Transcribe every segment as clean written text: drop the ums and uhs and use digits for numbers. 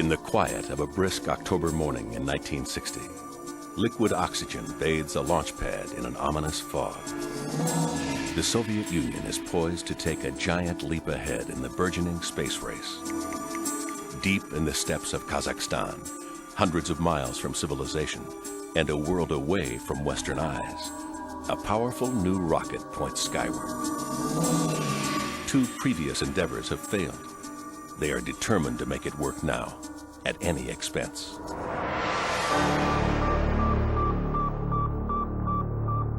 In the quiet of a brisk October morning in 1960, liquid oxygen bathes a launch pad in an ominous fog. The Soviet Union is poised to take a giant leap ahead in the burgeoning space race. Deep in the steppes of Kazakhstan, hundreds of miles from civilization, and a world away from Western eyes, a powerful new rocket points skyward. Two previous endeavors have failed. They are determined to make it work now, at any expense.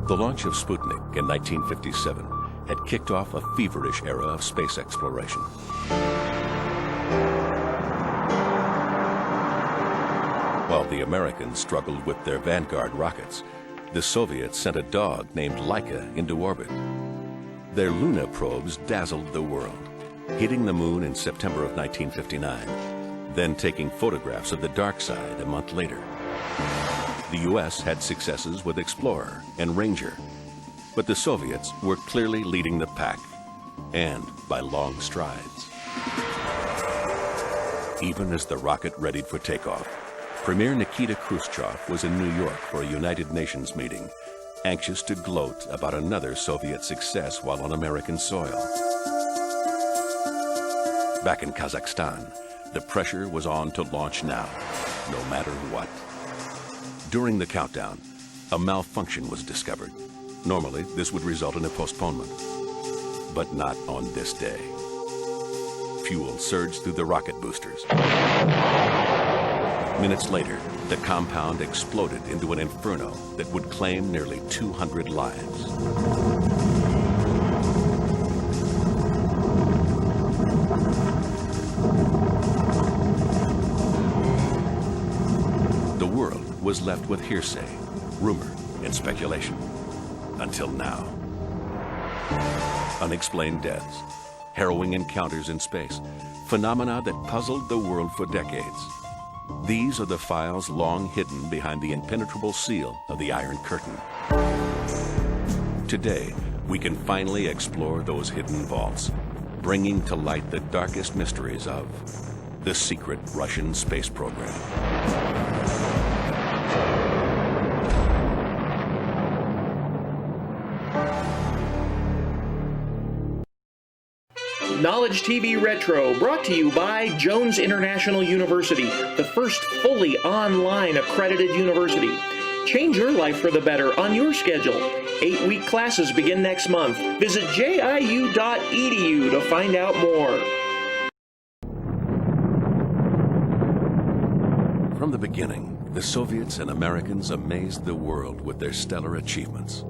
The launch of Sputnik in 1957 had kicked off a feverish era of space exploration. While the Americans struggled with their Vanguard rockets, the Soviets sent a dog named Laika into orbit. Their Luna probes dazzled the world, hitting the moon in September of 1959, then taking photographs of the dark side a month later. The U.S. had successes with Explorer and Ranger, but the Soviets were clearly leading the pack, and by long strides. Even as the rocket readied for takeoff, Premier Nikita Khrushchev was in New York for a United Nations meeting, anxious to gloat about another Soviet success while on American soil. Back in Kazakhstan, the pressure was on to launch now, no matter what. During the countdown, a malfunction was discovered. Normally, this would result in a postponement, but not on this day. Fuel surged through the rocket boosters. Minutes later, the compound exploded into an inferno that would claim nearly 200 lives. The world was left with hearsay, rumor, and speculation. Until now. Unexplained deaths, harrowing encounters in space, phenomena that puzzled the world for decades. These are the files long hidden behind the impenetrable seal of the Iron Curtain. Today, we can finally explore those hidden vaults, bringing to light the darkest mysteries of the secret Russian space program. Knowledge TV Retro, brought to you by Jones International University, the first fully online accredited university. Change your life for the better on your schedule. 8-week classes begin next month. Visit jiu.edu to find out more. From the beginning, the Soviets and Americans amazed the world with their stellar achievements.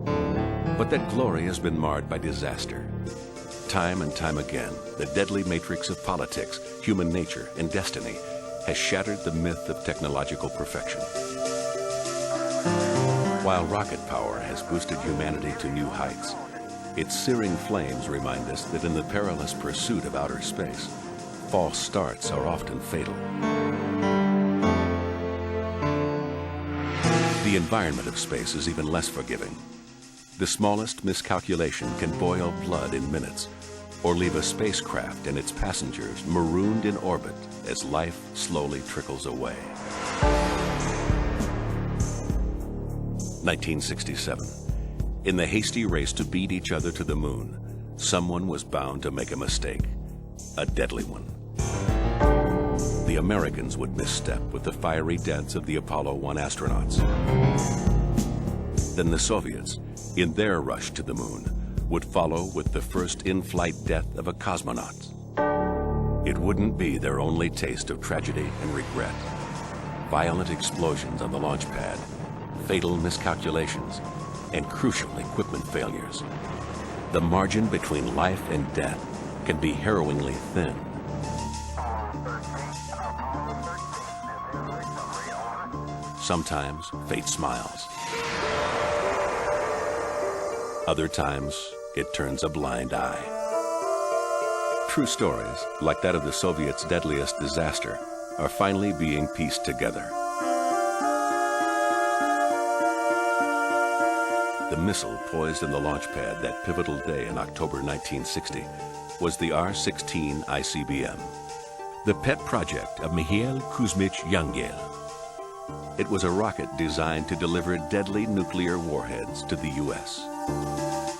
But that glory has been marred by disaster. Time and time again, the deadly matrix of politics, human nature, and destiny has shattered the myth of technological perfection. While rocket power has boosted humanity to new heights, its searing flames remind us that in the perilous pursuit of outer space, false starts are often fatal. The environment of space is even less forgiving. The smallest miscalculation can boil blood in minutes, or leave a spacecraft and its passengers marooned in orbit as life slowly trickles away. 1967. In the hasty race to beat each other to the moon, someone was bound to make a mistake, a deadly one. The Americans would misstep with the fiery deaths of the Apollo 1 astronauts. Then the Soviets, in their rush to the moon, would follow with the first in-flight death of a cosmonaut. It wouldn't be their only taste of tragedy and regret. Violent explosions on the launch pad, fatal miscalculations, and crucial equipment failures. The margin between life and death can be harrowingly thin. Sometimes fate smiles. Other times, it turns a blind eye. True stories, like that of the Soviets' deadliest disaster, are finally being pieced together. The missile poised in the launch pad that pivotal day in October 1960 was the R-16 ICBM. the pet project of Mikhail Kuzmich Yangel. It was a rocket designed to deliver deadly nuclear warheads to the U.S.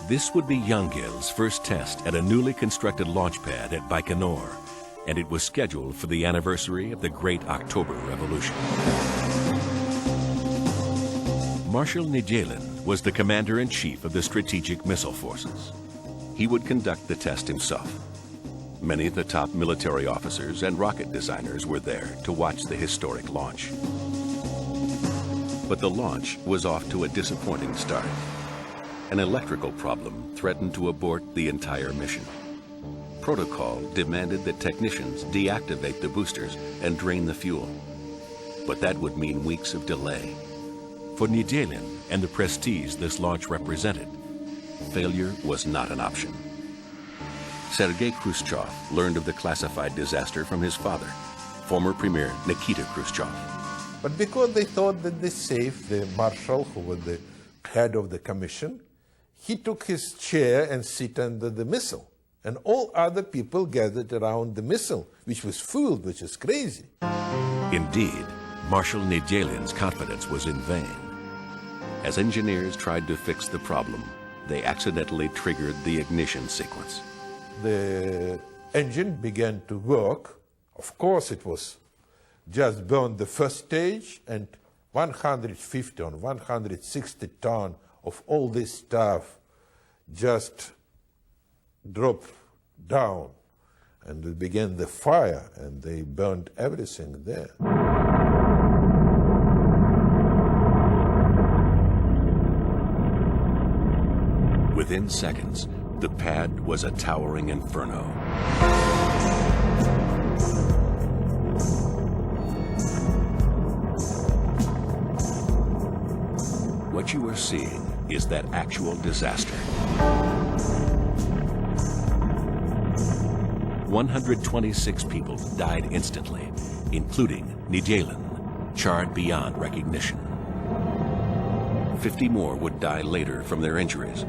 This would be Yangel's first test at a newly constructed launch pad at Baikonur, and it was scheduled for the anniversary of the Great October Revolution. Marshal Nijelin was the commander-in-chief of the Strategic Missile Forces. He would conduct the test himself. Many of the top military officers and rocket designers were there to watch the historic launch. But the launch was off to a disappointing start. An electrical problem threatened to abort the entire mission. Protocol demanded that technicians deactivate the boosters and drain the fuel. But that would mean weeks of delay. For Nijelin and the prestige this launch represented, failure was not an option. Sergei Khrushchev learned of the classified disaster from his father, former Premier Nikita Khrushchev. But because they thought that they saved the marshal, who was the head of the commission, he took his chair and sit under the missile. And all other people gathered around the missile, which was full, which is crazy. Indeed, Marshal Nijelin's confidence was in vain. As engineers tried to fix the problem, they accidentally triggered the ignition sequence. The engine began to work. Of course, it was just burned the first stage, and 150 or 160 tons of all this stuff just dropped down, and it began the fire, and they burned everything there. Within seconds, the pad was a towering inferno. What you are seeing is that actual disaster. 126 people died instantly, including Nijelin, charred beyond recognition. 50 more would die later from their injuries.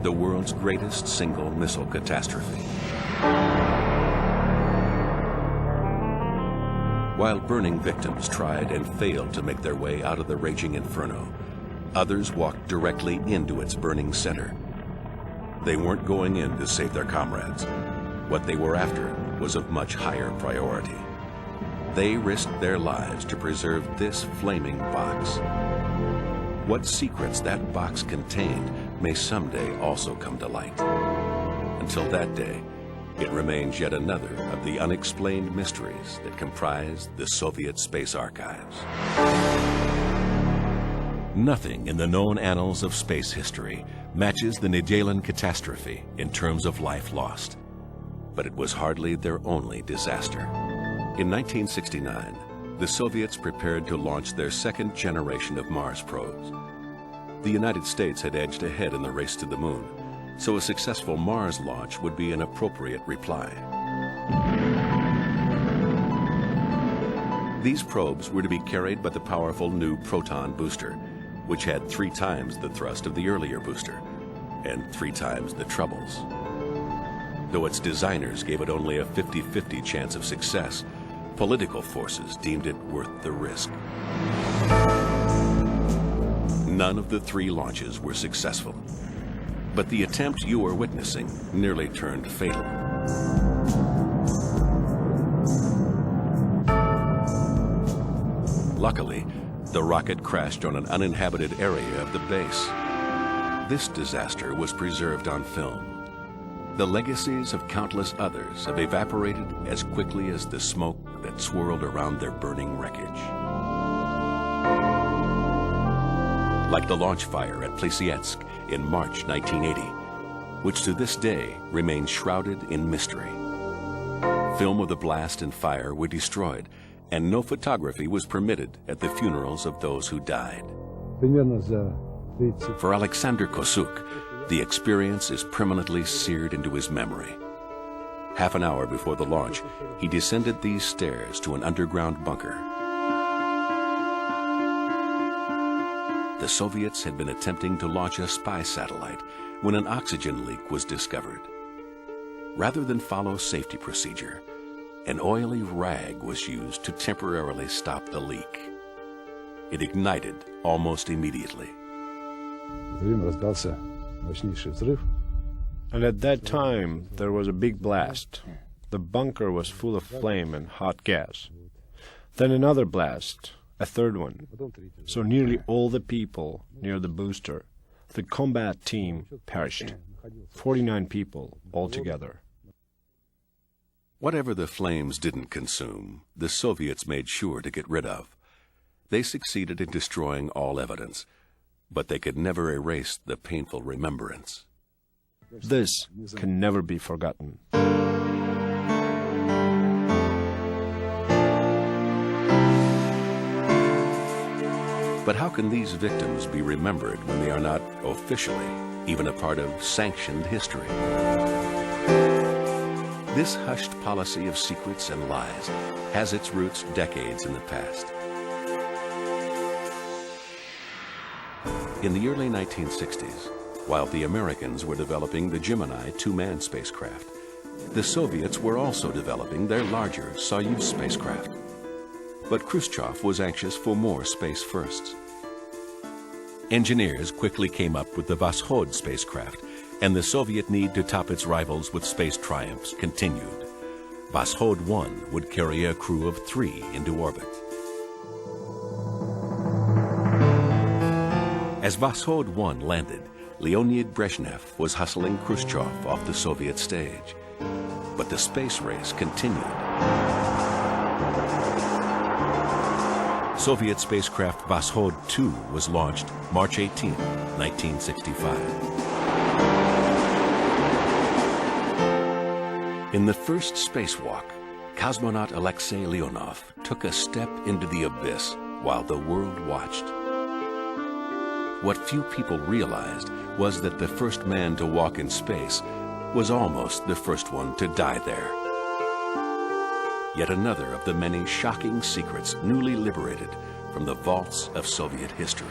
The world's greatest single missile catastrophe. While burning victims tried and failed to make their way out of the raging inferno, others walked directly into its burning center. They weren't going in to save their comrades. What they were after was of much higher priority. They risked their lives to preserve this flaming box. What secrets that box contained may someday also come to light. Until that day, it remains yet another of the unexplained mysteries that comprise the Soviet space archives. Nothing in the known annals of space history matches the Nijelin catastrophe in terms of life lost. But it was hardly their only disaster. In 1969, the Soviets prepared to launch their second generation of Mars probes. The United States had edged ahead in the race to the moon, so a successful Mars launch would be an appropriate reply. These probes were to be carried by the powerful new Proton booster, which had 3 times the thrust of the earlier booster and 3 times the troubles. Though its designers gave it only a 50-50 chance of success, political forces deemed it worth the risk. None of the 3 launches were successful, but the attempt you are witnessing nearly turned fatal. Luckily, the rocket crashed on an uninhabited area of the base. This disaster was preserved on film. The legacies of countless others have evaporated as quickly as the smoke that swirled around their burning wreckage. Like the launch fire at Plesetsk in March 1980, which to this day remains shrouded in mystery. Film of the blast and fire were destroyed, and no photography was permitted at the funerals of those who died. For Alexander Kosuk, the experience is permanently seared into his memory. Half an hour before the launch, he descended these stairs to an underground bunker. The Soviets had been attempting to launch a spy satellite when an oxygen leak was discovered. Rather than follow safety procedure, an oily rag was used to temporarily stop the leak. It ignited almost immediately. And at that time, there was a big blast. The bunker was full of flame and hot gas. Then another blast, a third one. So nearly all the people near the booster, the combat team, perished. 49 people altogether. Whatever the flames didn't consume, the Soviets made sure to get rid of. They succeeded in destroying all evidence, but they could never erase the painful remembrance. This can never be forgotten. But how can these victims be remembered when they are not officially even a part of sanctioned history? This hushed policy of secrets and lies has its roots decades in the past. In the early 1960s, while the Americans were developing the Gemini two-man spacecraft, the Soviets were also developing their larger Soyuz spacecraft. But Khrushchev was anxious for more space firsts. Engineers quickly came up with the Voskhod spacecraft, and the Soviet need to top its rivals with space triumphs continued. Voskhod 1 would carry a crew of 3 into orbit. As Voskhod 1 landed, Leonid Brezhnev was hustling Khrushchev off the Soviet stage. But the space race continued. Soviet spacecraft Voskhod 2 was launched March 18, 1965. In the first spacewalk, cosmonaut Alexei Leonov took a step into the abyss while the world watched. What few people realized was that the first man to walk in space was almost the first one to die there. Yet another of the many shocking secrets newly liberated from the vaults of Soviet history.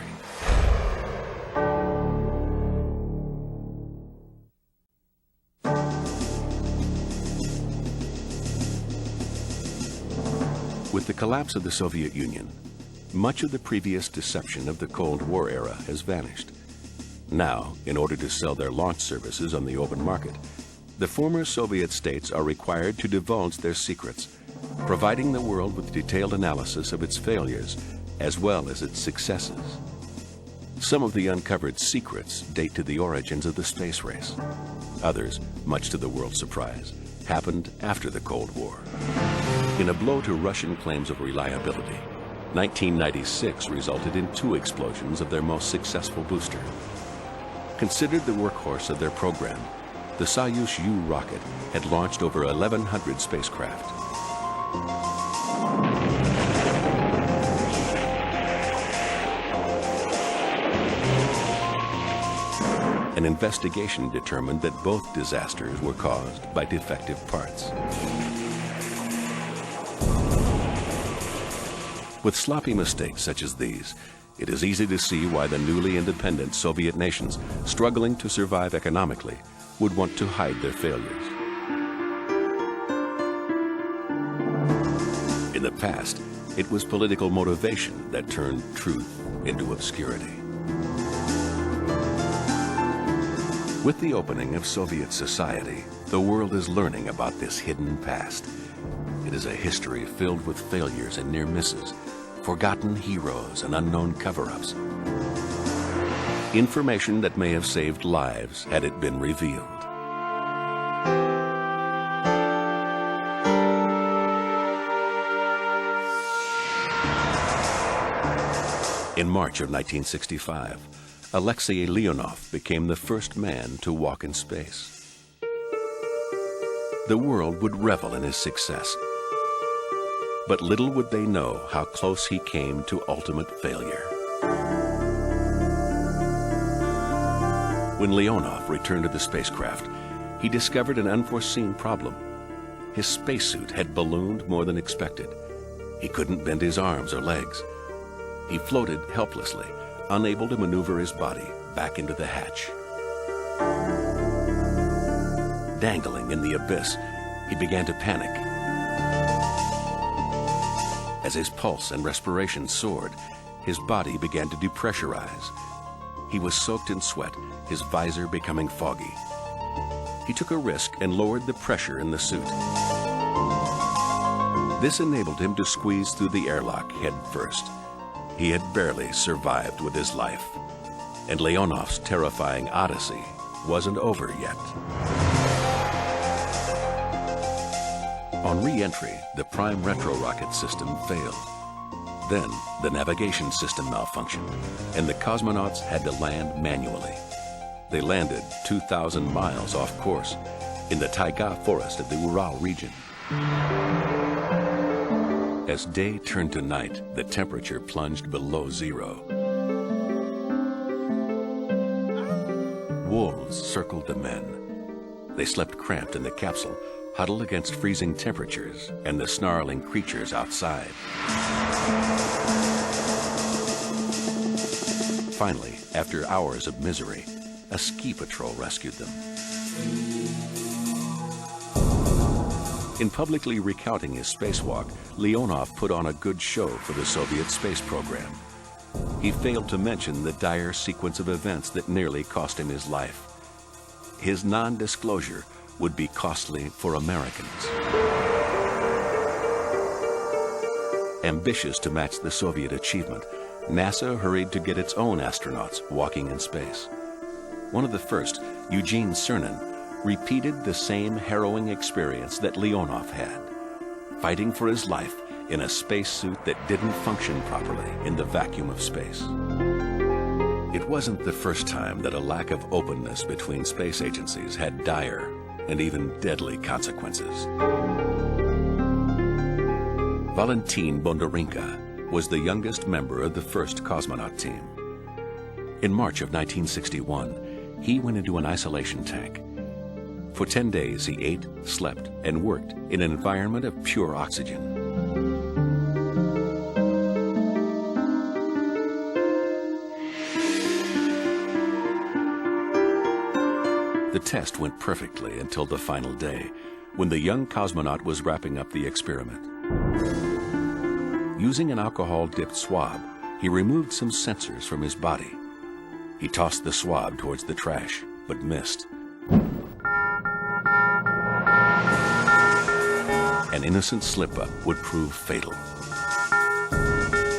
With the collapse of the Soviet Union, much of the previous deception of the Cold War era has vanished. Now, in order to sell their launch services on the open market, the former Soviet states are required to divulge their secrets, providing the world with detailed analysis of its failures as well as its successes. Some of the uncovered secrets date to the origins of the space race. Others, much to the world's surprise, happened after the Cold War. In a blow to Russian claims of reliability, 1996 resulted in 2 explosions of their most successful booster. Considered the workhorse of their program, the Soyuz U rocket had launched over 1,100 spacecraft. An investigation determined that both disasters were caused by defective parts. With sloppy mistakes such as these, it is easy to see why the newly independent Soviet nations, struggling to survive economically, would want to hide their failures. In the past, it was political motivation that turned truth into obscurity. With the opening of Soviet society, the world is learning about this hidden past. It is a history filled with failures and near misses, forgotten heroes and unknown cover-ups. Information that may have saved lives had it been revealed. In March of 1965, Alexei Leonov became the first man to walk in space. The world would revel in his success, but little would they know how close he came to ultimate failure. When Leonov returned to the spacecraft, he discovered an unforeseen problem. His spacesuit had ballooned more than expected. He couldn't bend his arms or legs. He floated helplessly, unable to maneuver his body back into the hatch. Dangling in the abyss, he began to panic. As his pulse and respiration soared, his body began to depressurize. He was soaked in sweat, his visor becoming foggy. He took a risk and lowered the pressure in the suit. This enabled him to squeeze through the airlock head first. He had barely survived with his life. And Leonov's terrifying odyssey wasn't over yet. On re-entry, the Prime Retro rocket system failed. Then, the navigation system malfunctioned, and the cosmonauts had to land manually. They landed 2,000 miles off course in the taiga forest of the Ural region. As day turned to night, the temperature plunged below zero. Wolves circled the men. They slept cramped in the capsule, huddled against freezing temperatures and the snarling creatures outside. Finally, after hours of misery, a ski patrol rescued them. In publicly recounting his spacewalk, Leonov put on a good show for the Soviet space program. He failed to mention the dire sequence of events that nearly cost him his life. His non-disclosure would be costly for Americans. Ambitious to match the Soviet achievement, NASA hurried to get its own astronauts walking in space. One of the first, Eugene Cernan, repeated the same harrowing experience that Leonov had, fighting for his life in a spacesuit that didn't function properly in the vacuum of space. It wasn't the first time that a lack of openness between space agencies had dire and even deadly consequences. Valentin Bondarenka was the youngest member of the first cosmonaut team. In March of 1961, he went into an isolation tank. For 10 days, he ate, slept, and worked in an environment of pure oxygen. The test went perfectly until the final day, when the young cosmonaut was wrapping up the experiment. Using an alcohol-dipped swab, he removed some sensors from his body. He tossed the swab towards the trash, but missed. An innocent slip-up would prove fatal.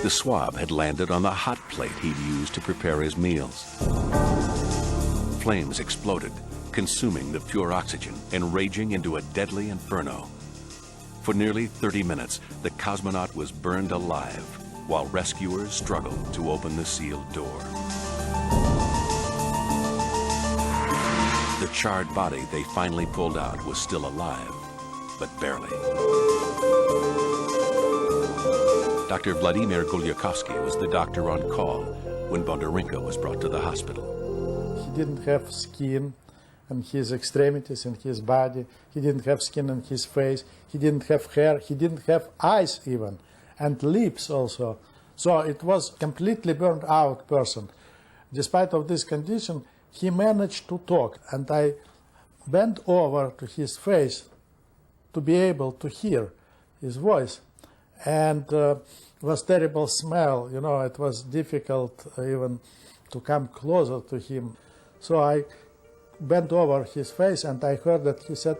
The swab had landed on the hot plate he'd used to prepare his meals. Flames exploded, consuming the pure oxygen and raging into a deadly inferno. For nearly 30 minutes, the cosmonaut was burned alive while rescuers struggled to open the sealed door. The charred body they finally pulled out was still alive, but barely. Dr. Vladimir Gulyakovsky was the doctor on call when Bondarenka was brought to the hospital. He didn't have skin on his extremities and his body. He didn't have skin on his face. He didn't have hair. He didn't have eyes even, and lips also. So it was completely burned out person. Despite of this condition, he managed to talk, and I bent over to his face to be able to hear his voice. And was terrible smell, you know, it was difficult even to come closer to him. So I bent over his face and I heard that he said,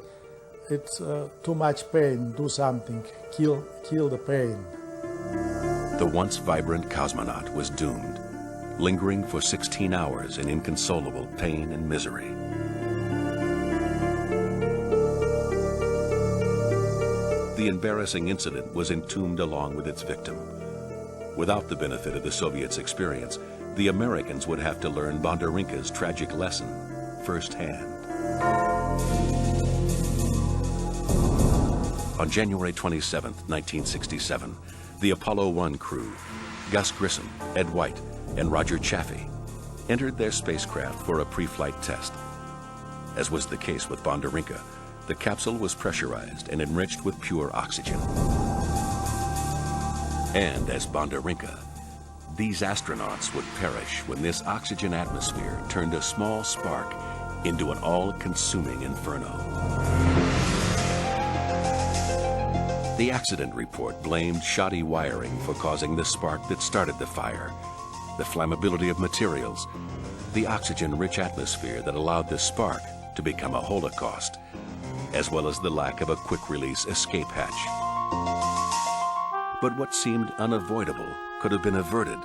"It's too much pain, do something, kill the pain." The once vibrant cosmonaut was doomed, lingering for 16 hours in inconsolable pain and misery. The embarrassing incident was entombed along with its victim. Without the benefit of the Soviets' experience, the Americans would have to learn Bondarenka's tragic lesson firsthand. On January 27, 1967, the Apollo 1 crew, Gus Grissom, Ed White, and Roger Chaffee, entered their spacecraft for a pre-flight test. As was the case with Bondarenka, the capsule was pressurized and enriched with pure oxygen. And as Bondarenka, these astronauts would perish when this oxygen atmosphere turned a small spark into an all-consuming inferno. The accident report blamed shoddy wiring for causing the spark that started the fire, the flammability of materials, the oxygen-rich atmosphere that allowed the spark to become a holocaust, as well as the lack of a quick-release escape hatch. But what seemed unavoidable could have been averted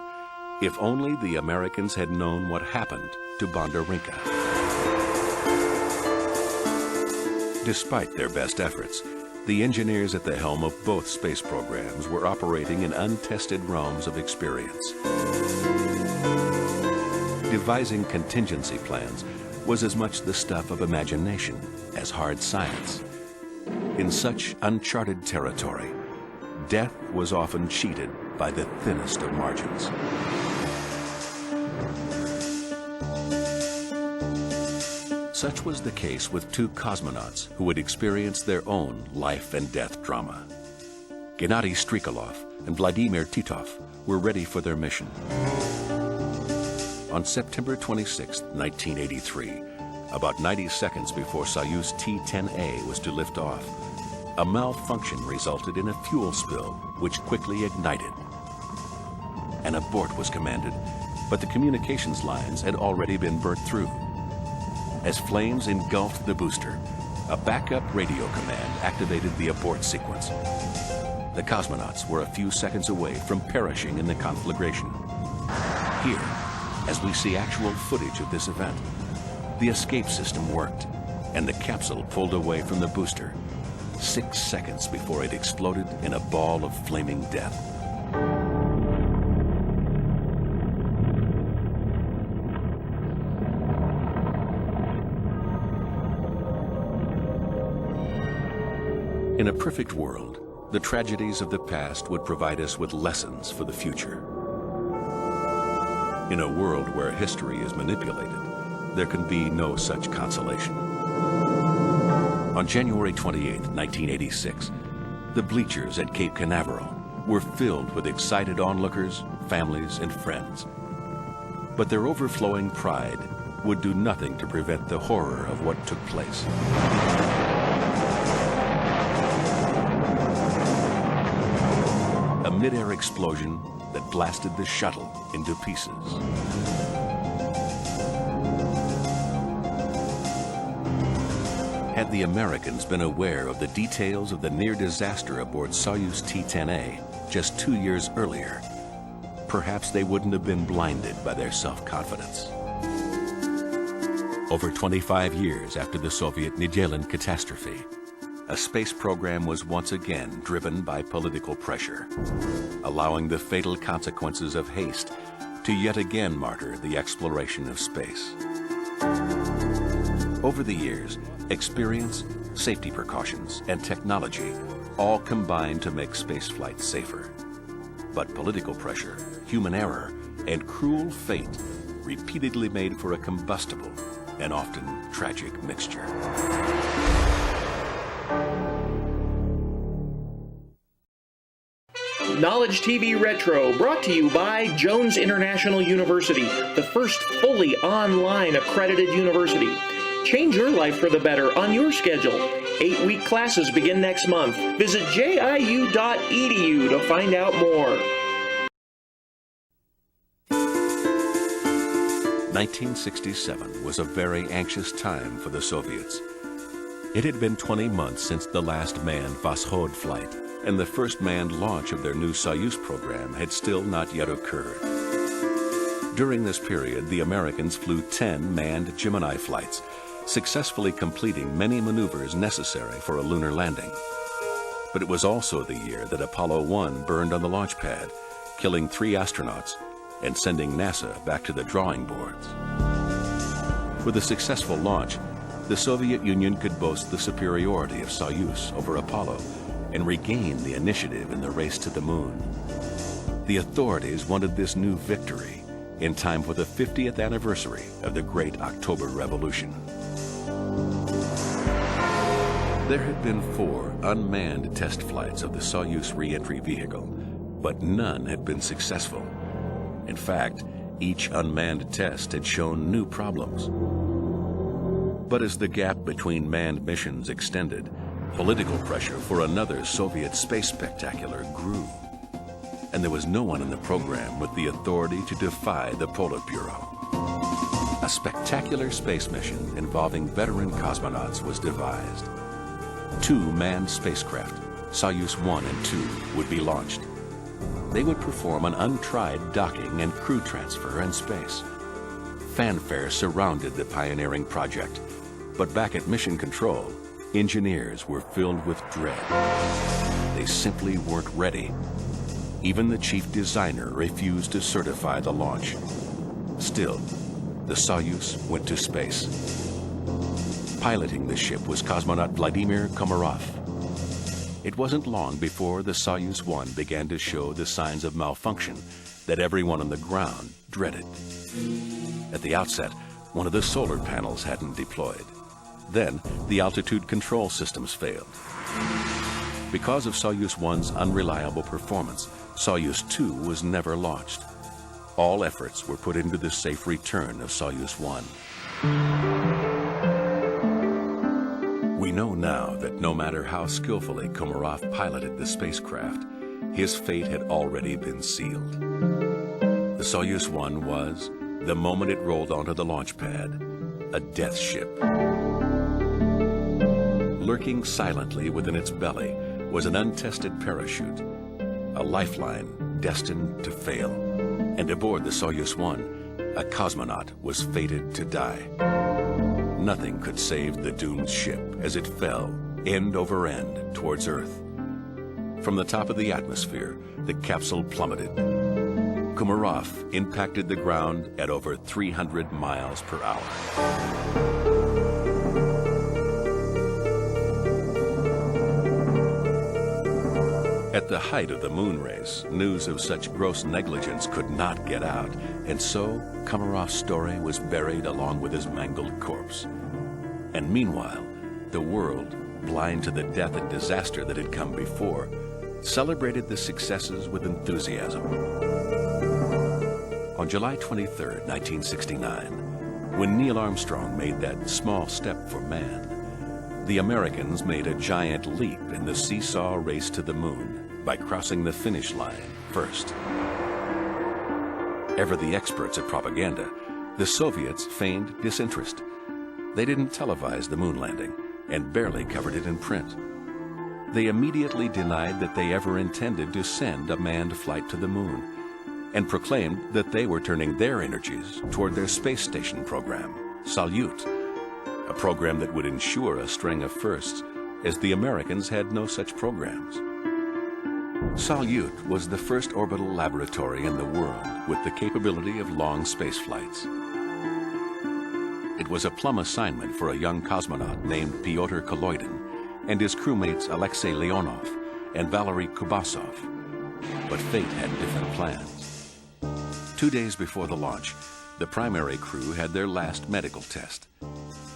if only the Americans had known what happened to Bondarenka. Despite their best efforts, the engineers at the helm of both space programs were operating in untested realms of experience. Devising contingency plans was as much the stuff of imagination as hard science. In such uncharted territory, death was often cheated by the thinnest of margins. Such was the case with two cosmonauts who had experienced their own life and death drama. Gennady Strikalov and Vladimir Titov were ready for their mission. On September 26, 1983, about 90 seconds before Soyuz T-10A was to lift off, a malfunction resulted in a fuel spill which quickly ignited. An abort was commanded, but the communications lines had already been burnt through. As flames engulfed the booster, a backup radio command activated the abort sequence. The cosmonauts were a few seconds away from perishing in the conflagration. Here, as we see actual footage of this event, the escape system worked, and the capsule pulled away from the booster 6 seconds before it exploded in a ball of flaming death. In a perfect world, the tragedies of the past would provide us with lessons for the future. In a world where history is manipulated, there can be no such consolation. On January 28, 1986, the bleachers at Cape Canaveral were filled with excited onlookers, families, and friends. But their overflowing pride would do nothing to prevent the horror of what took place. A mid-air explosion that blasted the shuttle into pieces. Had the Americans been aware of the details of the near disaster aboard Soyuz T-10A just 2 years earlier, perhaps they wouldn't have been blinded by their self-confidence. Over 25 years after the Soviet Nedelin catastrophe, a space program was once again driven by political pressure, allowing the fatal consequences of haste to yet again martyr the exploration of space. Over the years, experience, safety precautions, and technology all combined to make spaceflight safer. But political pressure, human error, and cruel fate repeatedly made for a combustible and often tragic mixture. Knowledge TV Retro, brought to you by Jones International University, the first fully online accredited university. Change your life for the better on your schedule. 8-week classes begin next month. Visit jiu.edu to find out more. 1967 was a very anxious time for the Soviets. It had been 20 months since the last manned Voskhod flight, and the first manned launch of their new Soyuz program had still not yet occurred. During this period, the Americans flew 10 manned Gemini flights, successfully completing many maneuvers necessary for a lunar landing. But it was also the year that Apollo 1 burned on the launch pad, killing 3 astronauts and sending NASA back to the drawing boards. With a successful launch, the Soviet Union could boast the superiority of Soyuz over Apollo and regain the initiative in the race to the moon. The authorities wanted this new victory in time for the 50th anniversary of the Great October Revolution. There had been 4 unmanned test flights of the Soyuz re-entry vehicle, but none had been successful. In fact, each unmanned test had shown new problems. But as the gap between manned missions extended, Political pressure for another Soviet space spectacular grew, and there was no one in the program with the authority to defy the Politburo. A spectacular space mission involving veteran cosmonauts was devised. 2 manned spacecraft, Soyuz 1 and 2, would be launched. They would perform an untried docking and crew transfer in space. Fanfare surrounded the pioneering project, but back at Mission Control, engineers were filled with dread. They simply weren't ready. Even the chief designer refused to certify the launch. Still, the Soyuz went to space. Piloting the ship was cosmonaut Vladimir Komarov. It wasn't long before the Soyuz 1 began to show the signs of malfunction that everyone on the ground dreaded. At the outset, one of the solar panels hadn't deployed. Then, the altitude control systems failed. Because of Soyuz 1's unreliable performance, Soyuz 2 was never launched. All efforts were put into the safe return of Soyuz 1. We know now that no matter how skillfully Komarov piloted the spacecraft, his fate had already been sealed. The Soyuz 1 was, the moment it rolled onto the launch pad, a death ship. Lurking silently within its belly was an untested parachute, a lifeline destined to fail. And aboard the Soyuz 1, a cosmonaut was fated to die. Nothing could save the doomed ship as it fell, end over end, towards Earth. From the top of the atmosphere, the capsule plummeted. Komarov impacted the ground at over 300 miles per hour. At the height of the moon race, news of such gross negligence could not get out, and so Komarov's story was buried along with his mangled corpse. And meanwhile, the world, blind to the death and disaster that had come before, celebrated the successes with enthusiasm. On July 23, 1969, when Neil Armstrong made that small step for man, the Americans made a giant leap in the seesaw race to the moon by crossing the finish line first. Ever the experts at propaganda, the Soviets feigned disinterest. They didn't televise the moon landing and barely covered it in print. They immediately denied that they ever intended to send a manned flight to the moon and proclaimed that they were turning their energies toward their space station program, Salyut, a program that would ensure a string of firsts, as the Americans had no such programs. Salyut was the first orbital laboratory in the world with the capability of long space flights. It was a plum assignment for a young cosmonaut named Pyotr Koloidin and his crewmates Alexei Leonov and Valery Kubasov. But fate had different plans. 2 days before the launch, the primary crew had their last medical test.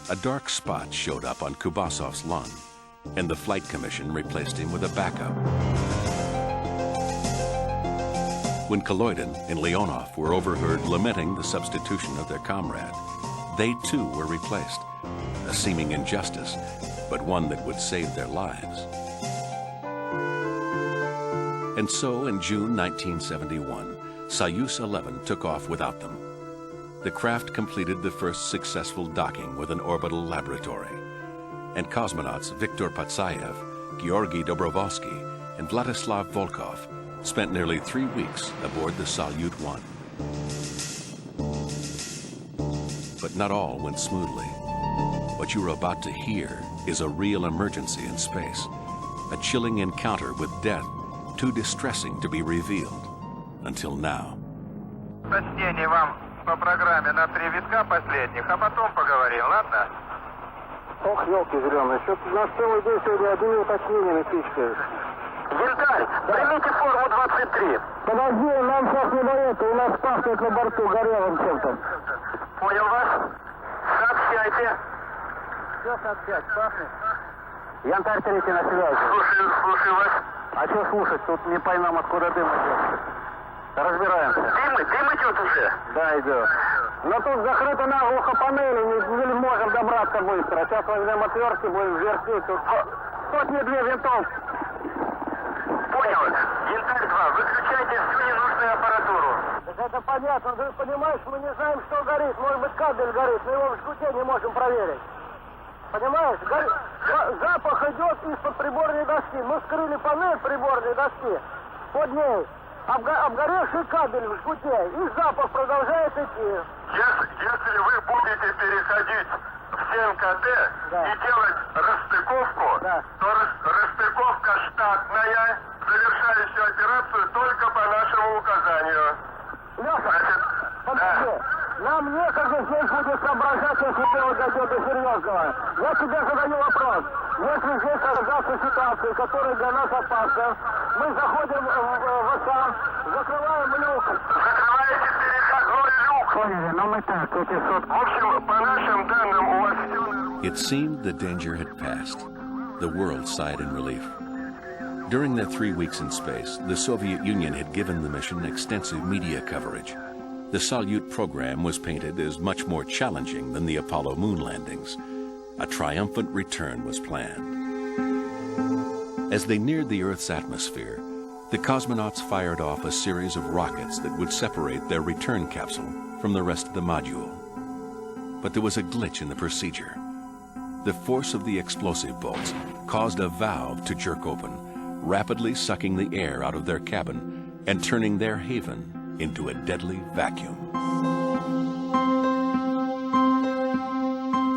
A dark spot showed up on Kubasov's lung, and the flight commission replaced him with a backup. When Koloidin and Leonov were overheard lamenting the substitution of their comrade, they too were replaced, a seeming injustice, but one that would save their lives. And so in June 1971, Soyuz 11 took off without them. The craft completed the first successful docking with an orbital laboratory, and cosmonauts Viktor Patsayev, Georgy Dobrovolsky, and Vladislav Volkov spent nearly 3 weeks aboard the Salyut 1. But not all went smoothly. What you're about to hear is a real emergency in space, a chilling encounter with death too distressing to be revealed until now. Прочтение вам по программе на 3 витка последних, а потом поговорим, ладно? Ох, елки зеленые, что-то у нас целый день сегодня одни уточнения напичкают. Винтарь, примите форму 23. Подожди, нам сейчас не до этого, у нас пахнет на борту горелым чем-то. Понял вас? Сообщайте. Что сообщать, пахнет? Янтарь 3 на связи. Слушаю вас. А что слушать, тут не поймем, откуда дым идет. Разбираемся. Дым идет уже? Да, идет. Но тут закрыто наглухо панели, не можем добраться быстро. Сейчас возьмем отвертки, будем вертеть. Тут... Сотни 2 винтов. Понял. Янтарь 2, выключайте всю ненужную аппаратуру. Так это понятно, ты понимаешь, мы не знаем, что горит. Может быть, кабель горит, мы его в жгуте не можем проверить. Понимаешь, запах идет из-под приборной доски. Мы скрыли панель приборной доски, под ней обгоревший кабель в жгуте, и запах продолжает идти. Если вы будете переходить в 7 КТ и делать расстыковку, то расстыковка штатная, завершающая операцию только по нашему указанию. Леша, подожди. Нам некогда здесь будет соображать, если дело дойдет до серьезного. Я тебе задаю вопрос. Если здесь создастся ситуация, которая для нас опасна, мы заходим в ОСА, закрываем люк. Закрываете переходной люк. Поняли, но мы так, эти сутки. В общем, по нашим данным, у вас все... It seemed the danger had passed. The world sighed in relief. During their 3 weeks in space, the Soviet Union had given the mission extensive media coverage. The Salyut program was painted as much more challenging than the Apollo moon landings. A triumphant return was planned. As they neared the Earth's atmosphere, the cosmonauts fired off a series of rockets that would separate their return capsule from the rest of the module. But there was a glitch in the procedure. The force of the explosive bolts caused a valve to jerk open, rapidly sucking the air out of their cabin and turning their haven into a deadly vacuum.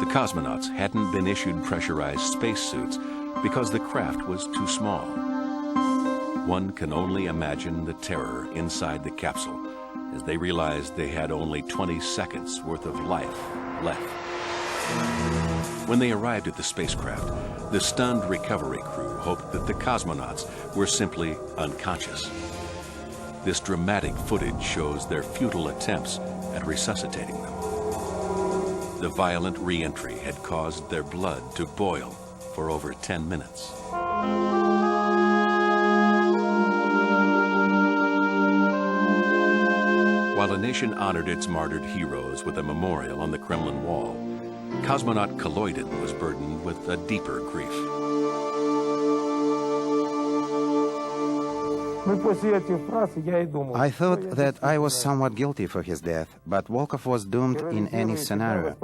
The cosmonauts hadn't been issued pressurized spacesuits because the craft was too small. One can only imagine the terror inside the capsule as they realized they had only 20 seconds worth of life left. When they arrived at the spacecraft, the stunned recovery crew hoped that the cosmonauts were simply unconscious. This dramatic footage shows their futile attempts at resuscitating them. The violent re-entry had caused their blood to boil for over 10 minutes. While a nation honored its martyred heroes with a memorial on the Kremlin wall, cosmonaut Kaloydin was burdened with a deeper grief. I thought that I was somewhat guilty for his death, but Volkov was doomed in any scenario.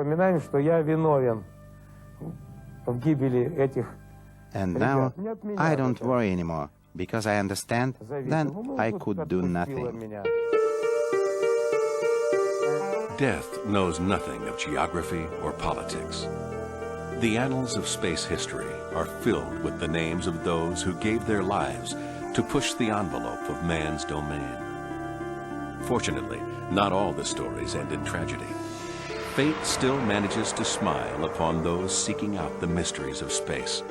And now I don't worry anymore, because I understand then I could do nothing. Death knows nothing of geography or politics. The annals of space history are filled with the names of those who gave their lives to push the envelope of man's domain. Fortunately, not all the stories end in tragedy. Fate still manages to smile upon those seeking out the mysteries of space,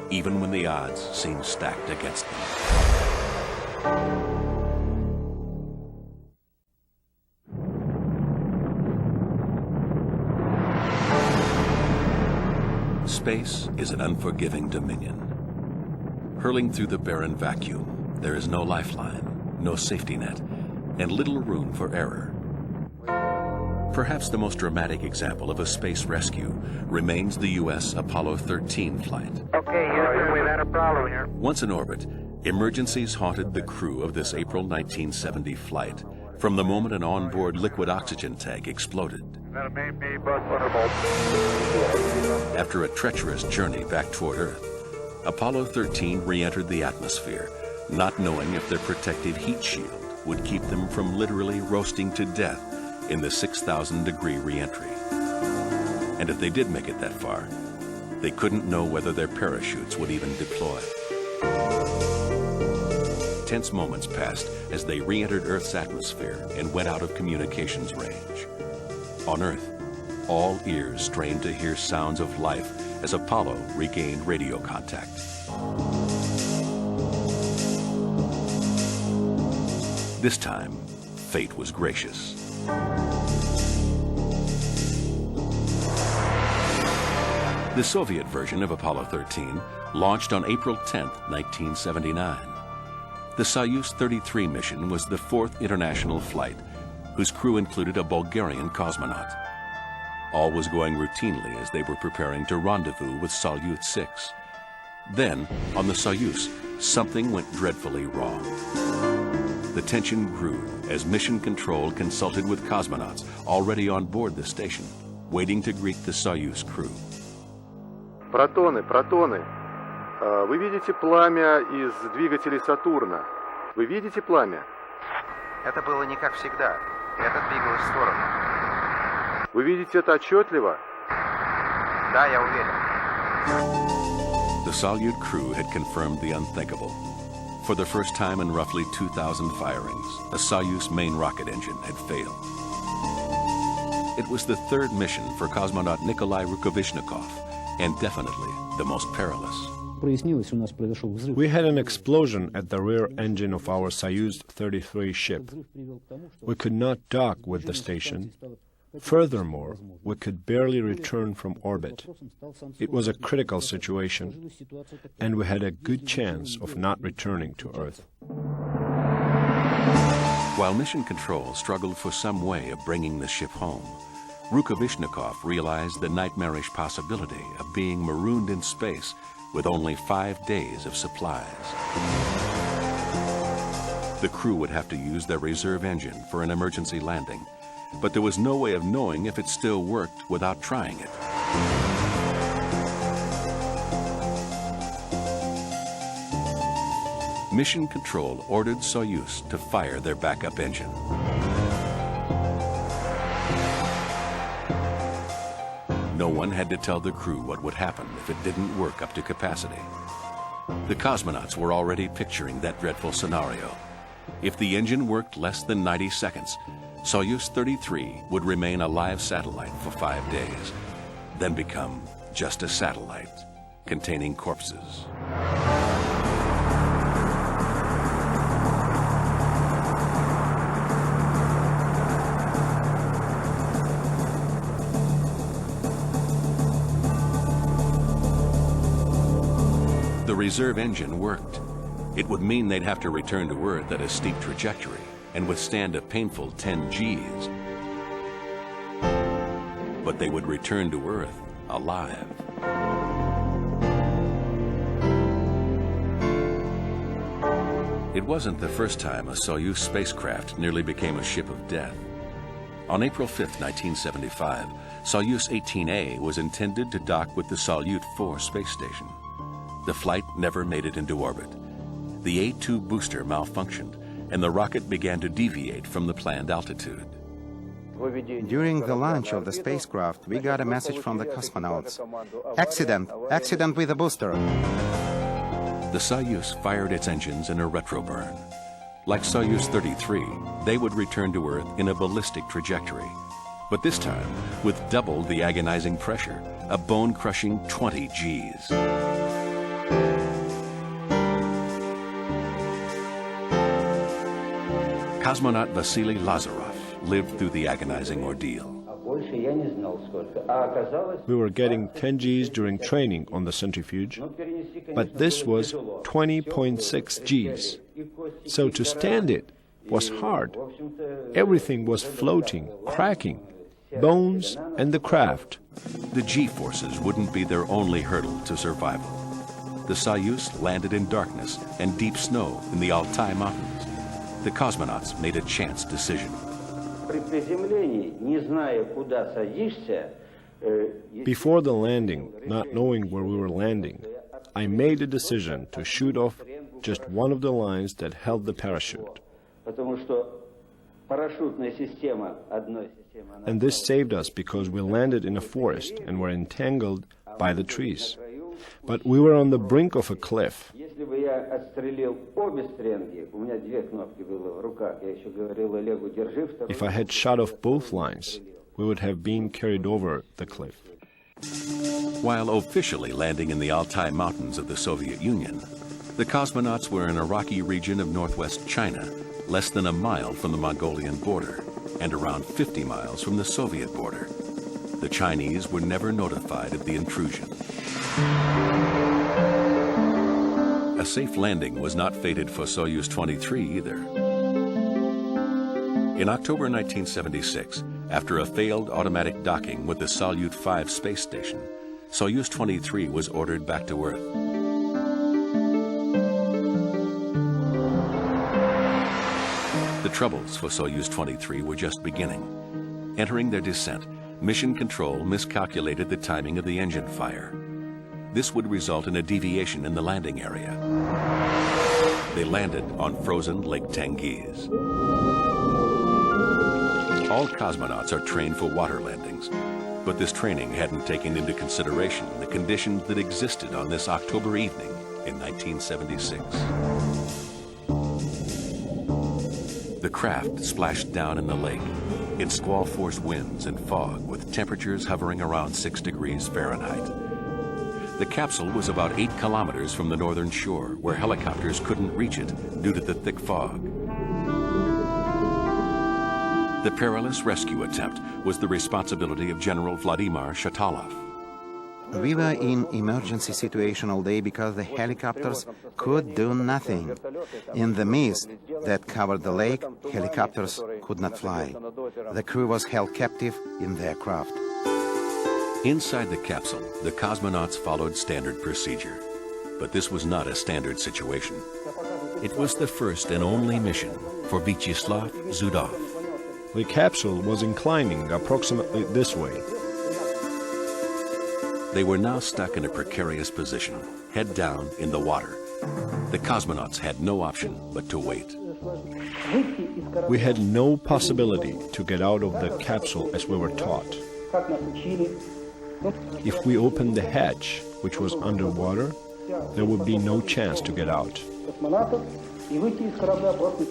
even when the odds seem stacked against them. Space is an unforgiving dominion. Hurling through the barren vacuum, there is no lifeline, no safety net, and little room for error. Perhaps the most dramatic example of a space rescue remains the U.S. Apollo 13 flight. Okay, Houston, we've had a problem here. Once in orbit, emergencies haunted the crew of this April 1970 flight from the moment an onboard liquid oxygen tank exploded. After a treacherous journey back toward Earth, Apollo 13 re-entered the atmosphere, not knowing if their protective heat shield would keep them from literally roasting to death in the 6,000-degree re-entry. And if they did make it that far, they couldn't know whether their parachutes would even deploy. Tense moments passed as they re-entered Earth's atmosphere and went out of communications range. On Earth, all ears strained to hear sounds of life as Apollo regained radio contact. This time, fate was gracious. The Soviet version of Apollo 13 launched on April 10, 1979. The Soyuz 33 mission was the fourth international flight, whose crew included a Bulgarian cosmonaut. All was going routinely as they were preparing to rendezvous with Salyut 6. Then, on the Soyuz, something went dreadfully wrong. The tension grew as Mission Control consulted with cosmonauts already on board the station, waiting to greet the Soyuz crew. Протоны, протоны. Вы видите пламя из двигателей Сатурна? Вы видите пламя? Это было не как всегда. Это двигалось в сторону. Вы видите это отчетливо? Да, я уверен. The Salyut crew had confirmed the unthinkable. For the first time in roughly 2,000 firings, a Soyuz main rocket engine had failed. It was the third mission for cosmonaut Nikolai Rukavishnikov, and definitely the most perilous. We had an explosion at the rear engine of our Soyuz 33 ship. We could not dock with the station. Furthermore, we could barely return from orbit. It was a critical situation, and we had a good chance of not returning to Earth. While Mission Control struggled for some way of bringing the ship home, Rukavishnikov realized the nightmarish possibility of being marooned in space with only 5 days of supplies. The crew would have to use their reserve engine for an emergency landing, but there was no way of knowing if it still worked without trying it. Mission Control ordered Soyuz to fire their backup engine. No one had to tell the crew what would happen if it didn't work up to capacity. The cosmonauts were already picturing that dreadful scenario. If the engine worked less than 90 seconds, Soyuz 33 would remain a live satellite for 5 days, then become just a satellite containing corpses. The reserve engine worked. It would mean they'd have to return to Earth at a steep trajectory and withstand a painful 10 Gs. But they would return to Earth alive. It wasn't the first time a Soyuz spacecraft nearly became a ship of death. On April 5, 1975, Soyuz 18A was intended to dock with the Salyut 4 space station. The flight never made it into orbit. The A-2 booster malfunctioned, and the rocket began to deviate from the planned altitude. During the launch of the spacecraft, we got a message from the cosmonauts. Accident! Accident with the booster! The Soyuz fired its engines in a retroburn. Like Soyuz 33, they would return to Earth in a ballistic trajectory. But this time, with double the agonizing pressure, a bone-crushing 20 Gs. Cosmonaut Vasily Lazarov lived through the agonizing ordeal. We were getting 10 Gs during training on the centrifuge, but this was 20.6 Gs. So to stand it was hard. Everything was floating, cracking, bones and the craft. The G-forces wouldn't be their only hurdle to survival. The Soyuz landed in darkness and deep snow in the Altai Mountains. The cosmonauts made a chance decision. Before the landing, not knowing where we were landing, I made a decision to shoot off just one of the lines that held the parachute. And this saved us because we landed in a forest and were entangled by the trees. But we were on the brink of a cliff. If I had shot off both lines, we would have been carried over the cliff. While officially landing in the Altai Mountains of the Soviet Union, the cosmonauts were in a rocky region of northwest China, less than a mile from the Mongolian border, and around 50 miles from the Soviet border. The Chinese were never notified of the intrusion. A safe landing was not fated for Soyuz 23 either. In October 1976, after a failed automatic docking with the Salyut 5 space station, Soyuz 23 was ordered back to Earth. The troubles for Soyuz 23 were just beginning. Entering their descent, Mission Control miscalculated the timing of the engine fire. This would result in a deviation in the landing area. They landed on frozen Lake Tengiz. All cosmonauts are trained for water landings, but this training hadn't taken into consideration the conditions that existed on this October evening in 1976. The craft splashed down in the lake in squall-force winds and fog with temperatures hovering around 6 degrees Fahrenheit. The capsule was about 8 kilometers from the northern shore, where helicopters couldn't reach it due to the thick fog. The perilous rescue attempt was the responsibility of General Vladimir Shatalov. We were in emergency situation all day because the helicopters could do nothing. In the mist that covered the lake, helicopters could not fly. The crew was held captive in their craft. Inside the capsule, the cosmonauts followed standard procedure. But this was not a standard situation. It was the first and only mission for Vyacheslav Zudov. The capsule was inclining approximately this way. They were now stuck in a precarious position, head down in the water. The cosmonauts had no option but to wait. We had no possibility to get out of the capsule as we were taught. If we opened the hatch, which was underwater, there would be no chance to get out.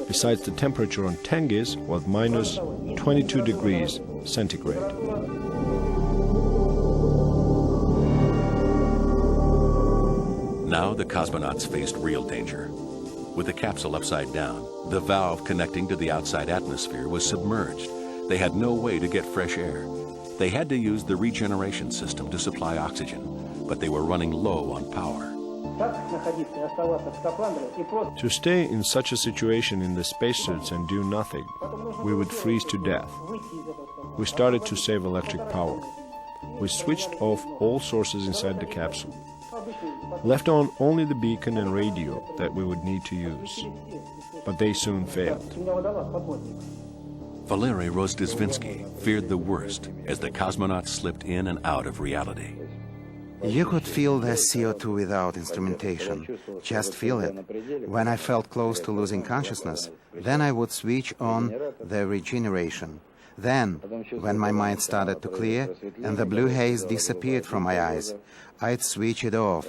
Besides, the temperature on Tengiz was minus 22 degrees centigrade. Now the cosmonauts faced real danger. With the capsule upside down, the valve connecting to the outside atmosphere was submerged. They had no way to get fresh air. They had to use the regeneration system to supply oxygen, but they were running low on power. To stay in such a situation in the spacesuits and do nothing, we would freeze to death. We started to save electric power. We switched off all sources inside the capsule. Left on only the beacon and radio that we would need to use. But they soon failed. Valery Rozdesvinsky feared the worst as the cosmonauts slipped in and out of reality. You could feel the CO2 without instrumentation. Just feel it. When I felt close to losing consciousness, then I would switch on the regeneration. Then, when my mind started to clear and the blue haze disappeared from my eyes, I'd switch it off,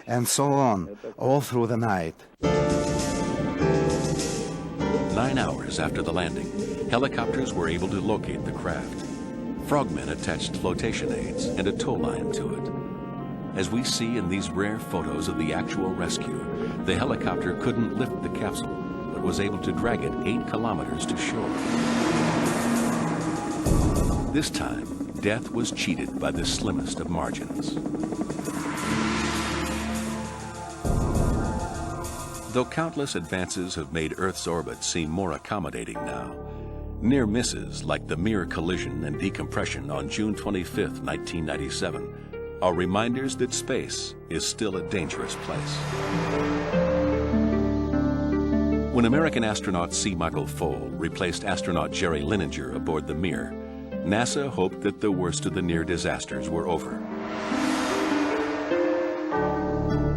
and so on, all through the night. 9 hours after the landing, helicopters were able to locate the craft. Frogmen attached flotation aids and a tow line to it. As we see in these rare photos of the actual rescue, the helicopter couldn't lift the capsule, but was able to drag it 8 kilometers to shore. This time, death was cheated by the slimmest of margins. Though countless advances have made Earth's orbit seem more accommodating now, near misses like the Mir collision and decompression on June 25, 1997, are reminders that space is still a dangerous place. When American astronaut C. Michael Foale replaced astronaut Jerry Linenger aboard the Mir, NASA hoped that the worst of the near disasters were over.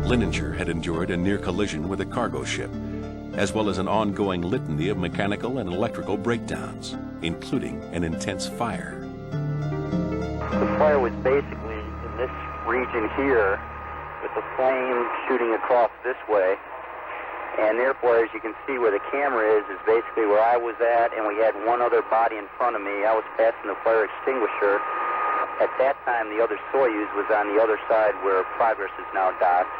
Linenger had endured a near collision with a cargo ship, as well as an ongoing litany of mechanical and electrical breakdowns, including an intense fire. The fire was basically in this region here, with the flame shooting across this way. And therefore, as you can see where the camera is basically where I was at, and we had one other body in front of me. I was passing the fire extinguisher. At that time, the other Soyuz was on the other side where Progress is now docked.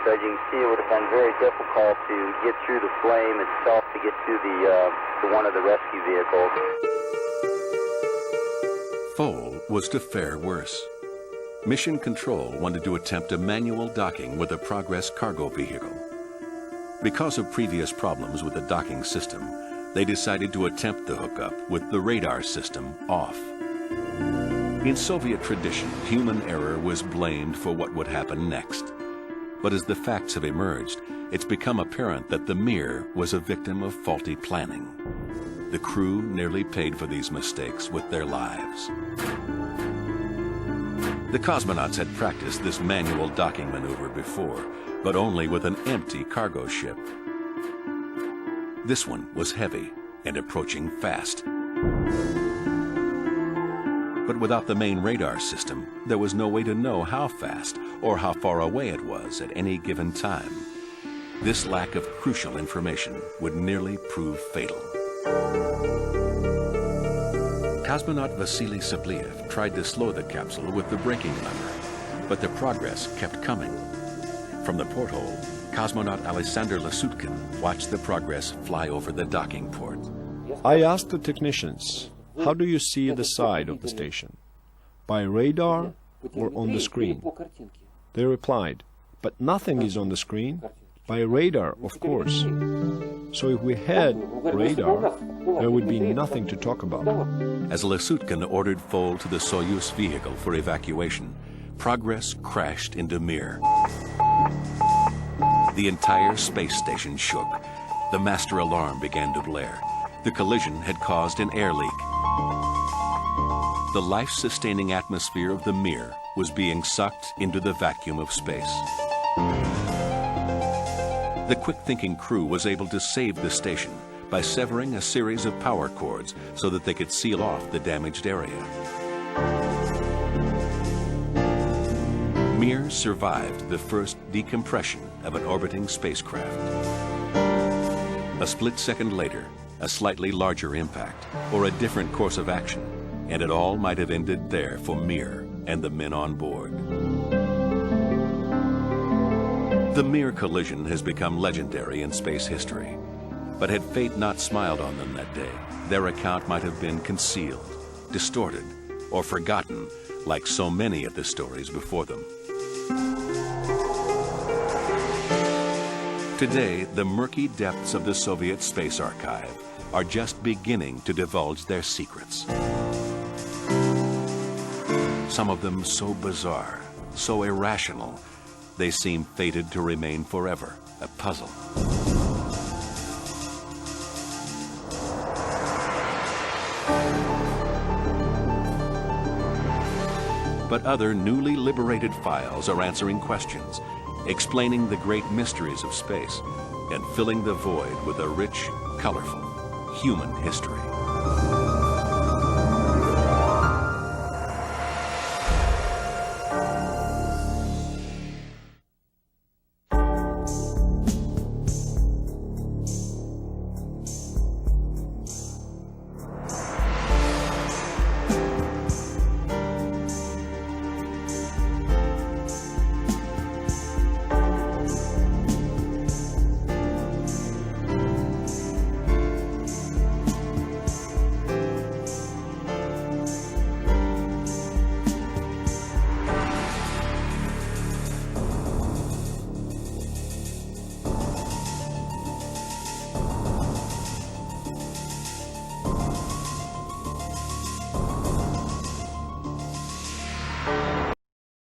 So as you can see, it would have been very difficult to get through the flame itself to get to one of the rescue vehicles. Foale was to fare worse. Mission Control wanted to attempt a manual docking with a Progress cargo vehicle. Because of previous problems with the docking system, they decided to attempt the hookup with the radar system off. In Soviet tradition, human error was blamed for what would happen next. But as the facts have emerged, it's become apparent that the Mir was a victim of faulty planning. the crew nearly paid for these mistakes with their lives. The cosmonauts had practiced this manual docking maneuver before, but only with an empty cargo ship. This one was heavy and approaching fast. But without the main radar system, there was no way to know how fast or how far away it was at any given time. This lack of crucial information would nearly prove fatal. Cosmonaut Vasily Sabliev tried to slow the capsule with the braking lever, but the progress kept coming. From the porthole, cosmonaut Alexander Lasutkin watched the progress fly over the docking port. I asked the technicians, how do you see the side of the station? By radar or on the screen? They replied, but nothing is on the screen. By radar, of course. So if we had radar, there would be nothing to talk about. As Lasutkin ordered Foal to the Soyuz vehicle for evacuation, Progress crashed into Mir. The entire space station shook. The master alarm began to blare. The collision had caused an air leak. The life-sustaining atmosphere of the Mir was being sucked into the vacuum of space. The quick-thinking crew was able to save the station by severing a series of power cords so that they could seal off the damaged area. Mir survived the first decompression of an orbiting spacecraft. A split second later, a slightly larger impact, or a different course of action, and it all might have ended there for Mir and the men on board. The Mir collision has become legendary in space history. But had fate not smiled on them that day, their account might have been concealed, distorted, or forgotten, like so many of the stories before them. Today, the murky depths of the Soviet space archive are just beginning to divulge their secrets. Some of them so bizarre, so irrational, they seem fated to remain forever a puzzle. But other newly liberated files are answering questions, explaining the great mysteries of space, and filling the void with a rich, colorful human history.